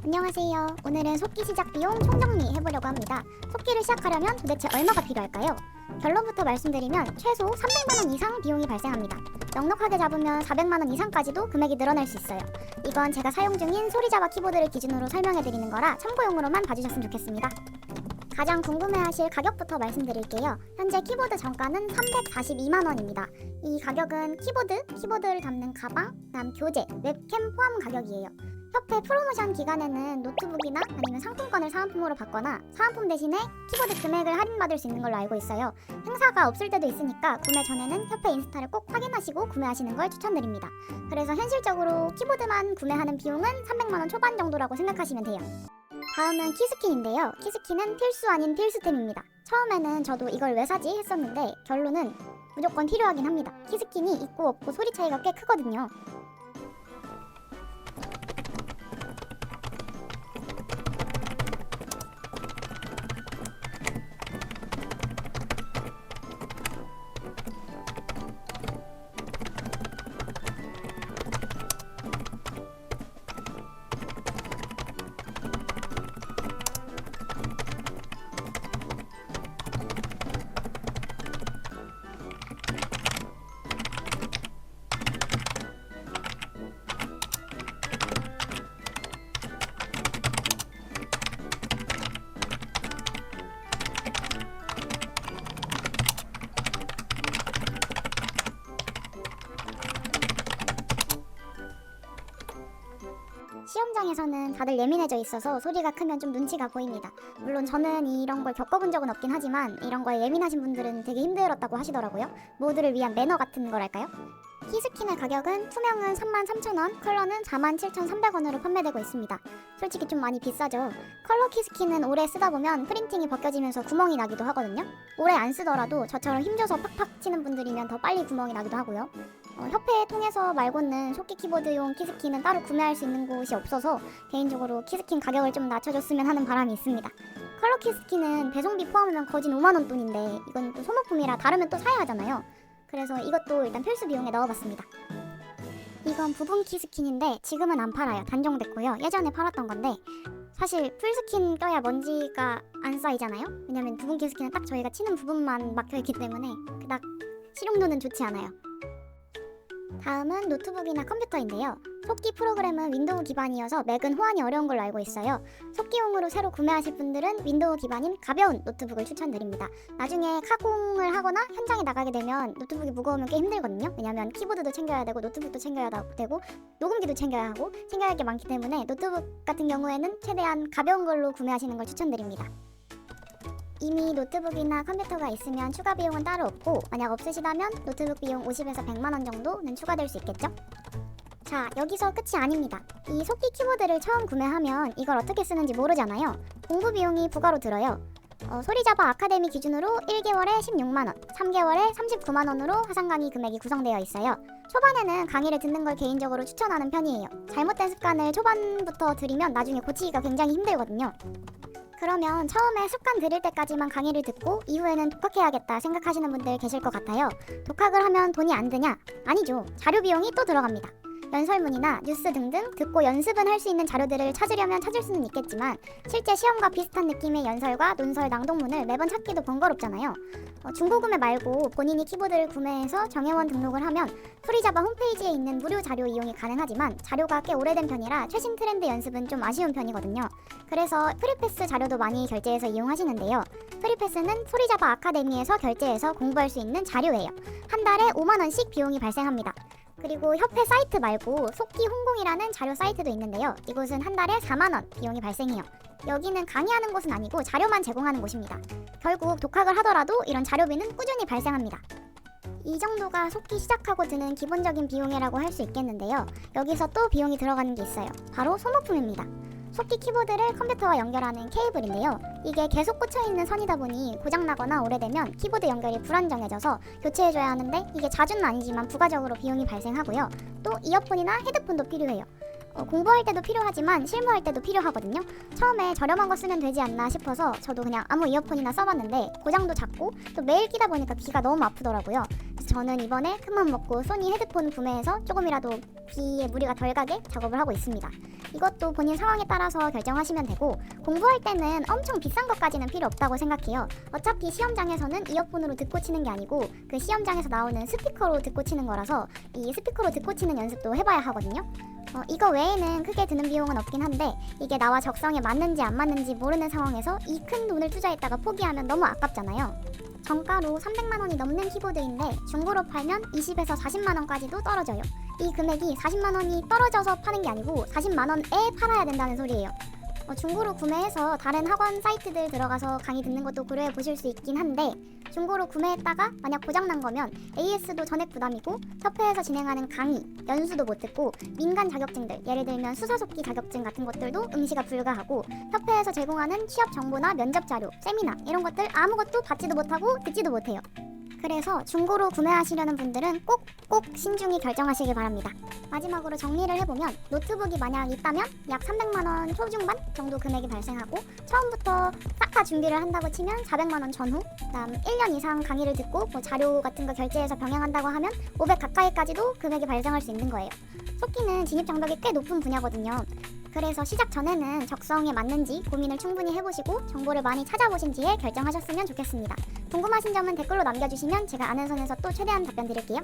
안녕하세요. 오늘은 속기 시작 비용 총정리 해보려고 합니다. 속기를 시작하려면 도대체 얼마가 필요할까요? 결론부터 말씀드리면 최소 300만원 이상 비용이 발생합니다. 넉넉하게 잡으면 400만원 이상까지도 금액이 늘어날 수 있어요. 이건 제가 사용 중인 소리자바 키보드를 기준으로 설명해드리는 거라 참고용으로만 봐주셨으면 좋겠습니다. 가장 궁금해하실 가격부터 말씀드릴게요. 현재 키보드 정가는 342만원입니다. 이 가격은 키보드를 담는 가방, 그다음 교재, 웹캠 포함 가격이에요. 협회 프로모션 기간에는 노트북이나 아니면 상품권을 사은품으로 받거나 사은품 대신에 키보드 금액을 할인받을 수 있는 걸로 알고 있어요. 행사가 없을 때도 있으니까 구매 전에는 협회 인스타를 꼭 확인하시고 구매하시는 걸 추천드립니다. 그래서 현실적으로 키보드만 구매하는 비용은 300만원 초반 정도라고 생각하시면 돼요. 다음은 키스킨인데요. 키스킨은 필수 아닌 필수템입니다. 처음에는 저도 이걸 왜 사지 했었는데 결론은 무조건 필요하긴 합니다. 키스킨이 있고 없고 소리 차이가 꽤 크거든요. 시험장에서는 다들 예민해져 있어서 소리가 크면 좀 눈치가 보입니다. 물론 저는 이런 걸 겪어본 적은 없긴 하지만 이런 거에 예민하신 분들은 되게 힘들었다고 하시더라고요. 모두를 위한 매너 같은 거랄까요? 키스킨의 가격은 투명은 33,000원, 컬러는 47,300원으로 판매되고 있습니다. 솔직히 좀 많이 비싸죠. 컬러 키스킨은 오래 쓰다 보면 프린팅이 벗겨지면서 구멍이 나기도 하거든요. 오래 안 쓰더라도 저처럼 힘줘서 팍팍 치는 분들이면 더 빨리 구멍이 나기도 하고요. 협회 통해서 말고는 속기 키보드용 키스킨은 따로 구매할 수 있는 곳이 없어서 개인적으로 키스킨 가격을 좀 낮춰줬으면 하는 바람이 있습니다. 컬러 키스킨은 배송비 포함하면 거진 5만원 돈인데 이건 또 소모품이라 다르면 또 사야 하잖아요. 그래서 이것도 일단 필수 비용에 넣어봤습니다. 이건 부분 키스킨인데 지금은 안 팔아요. 단종됐고요. 예전에 팔았던 건데 사실 풀스킨 껴야 먼지가 안 쌓이잖아요. 왜냐면 부분 키스킨은 딱 저희가 치는 부분만 막혀있기 때문에 그닥 실용도는 좋지 않아요. 다음은 노트북이나 컴퓨터인데요. 속기 프로그램은 윈도우 기반이어서 맥은 호환이 어려운 걸로 알고 있어요. 속기용으로 새로 구매하실 분들은 윈도우 기반인 가벼운 노트북을 추천드립니다. 나중에 카공을 하거나 현장에 나가게 되면 노트북이 무거우면 꽤 힘들거든요. 왜냐면 키보드도 챙겨야 되고 노트북도 챙겨야 되고 녹음기도 챙겨야 하고 챙겨야 할 게 많기 때문에 노트북 같은 경우에는 최대한 가벼운 걸로 구매하시는 걸 추천드립니다. 이미 노트북이나 컴퓨터가 있으면 추가 비용은 따로 없고 만약 없으시다면 노트북 비용 50에서 100만원 정도는 추가될 수 있겠죠? 자, 여기서 끝이 아닙니다. 이 속기 키보드를 처음 구매하면 이걸 어떻게 쓰는지 모르잖아요. 공부 비용이 부가로 들어요. 소리자바 아카데미 기준으로 1개월에 16만원, 3개월에 39만원으로 화상 강의 금액이 구성되어 있어요. 초반에는 강의를 듣는 걸 개인적으로 추천하는 편이에요. 잘못된 습관을 초반부터 들이면 나중에 고치기가 굉장히 힘들거든요. 그러면 처음에 습관 들일 때까지만 강의를 듣고 이후에는 독학해야겠다 생각하시는 분들 계실 것 같아요. 독학을 하면 돈이 안 드냐? 아니죠. 자료 비용이 또 들어갑니다. 연설문이나 뉴스 등등 듣고 연습은 할 수 있는 자료들을 찾으려면 찾을 수는 있겠지만 실제 시험과 비슷한 느낌의 연설과 논설 낭독문을 매번 찾기도 번거롭잖아요. 중고구매 말고 본인이 키보드를 구매해서 정회원 등록을 하면 소리자바 홈페이지에 있는 무료 자료 이용이 가능하지만 자료가 꽤 오래된 편이라 최신 트렌드 연습은 좀 아쉬운 편이거든요. 그래서 프리패스 자료도 많이 결제해서 이용하시는데요. 프리패스는 소리자바 아카데미에서 결제해서 공부할 수 있는 자료예요. 한 달에 5만원씩 비용이 발생합니다. 그리고 협회 사이트 말고 속기 홍공이라는 자료 사이트도 있는데요. 이곳은 한 달에 4만원 비용이 발생해요. 여기는 강의하는 곳은 아니고 자료만 제공하는 곳입니다. 결국 독학을 하더라도 이런 자료비는 꾸준히 발생합니다. 이 정도가 속기 시작하고 드는 기본적인 비용이라고 할 수 있겠는데요. 여기서 또 비용이 들어가는 게 있어요. 바로 소모품입니다. 속기 키보드를 컴퓨터와 연결하는 케이블인데요. 이게 계속 꽂혀있는 선이다 보니 고장나거나 오래되면 키보드 연결이 불안정해져서 교체해줘야 하는데 이게 자주는 아니지만 부가적으로 비용이 발생하고요. 또 이어폰이나 헤드폰도 필요해요. 공부할 때도 필요하지만 실무할 때도 필요하거든요. 처음에 저렴한 거 쓰면 되지 않나 싶어서 저도 그냥 아무 이어폰이나 써봤는데 고장도 작고 또 매일 끼다 보니까 귀가 너무 아프더라고요. 그래서 저는 이번에 큰맘 먹고 소니 헤드폰 구매해서 조금이라도 귀에 무리가 덜 가게 작업을 하고 있습니다. 이것도 본인 상황에 따라서 결정하시면 되고, 공부할 때는 엄청 비싼 것까지는 필요 없다고 생각해요. 어차피 시험장에서는 이어폰으로 듣고 치는 게 아니고 그 시험장에서 나오는 스피커로 듣고 치는 거라서 이 스피커로 듣고 치는 연습도 해봐야 하거든요. 이거 외에는 크게 드는 비용은 없긴 한데 이게 나와 적성에 맞는지 안 맞는지 모르는 상황에서 이 큰 돈을 투자했다가 포기하면 너무 아깝잖아요. 정가로 300만 원이 넘는 키보드인데 중고로 팔면 20에서 40만 원까지도 떨어져요. 이 금액이 40만 원이 떨어져서 파는 게 아니고 40만 원에 팔아야 된다는 소리예요. 중고로 구매해서 다른 학원 사이트들 들어가서 강의 듣는 것도 고려해 보실 수 있긴 한데, 중고로 구매했다가 만약 고장난 거면 AS도 전액 부담이고 협회에서 진행하는 강의, 연수도 못 듣고 민간 자격증들, 예를 들면 수사속기 자격증 같은 것들도 응시가 불가하고 협회에서 제공하는 취업 정보나 면접 자료, 세미나 이런 것들 아무것도 받지도 못하고 듣지도 못해요. 그래서 중고로 구매하시려는 분들은 꼭 신중히 결정하시길 바랍니다. 마지막으로 정리를 해보면, 노트북이 만약 있다면 약 300만 원 초중반 정도 금액이 발생하고, 처음부터 싹 다 준비를 한다고 치면 400만 원 전후, 그다음 1년 이상 강의를 듣고 뭐 자료 같은 거 결제해서 병행한다고 하면 500 가까이까지도 금액이 발생할 수 있는 거예요. 속기는 진입 장벽이 꽤 높은 분야거든요. 그래서 시작 전에는 적성에 맞는지 고민을 충분히 해보시고 정보를 많이 찾아보신 뒤에 결정하셨으면 좋겠습니다. 궁금하신 점은 댓글로 남겨주시면 제가 아는 선에서 또 최대한 답변 드릴게요.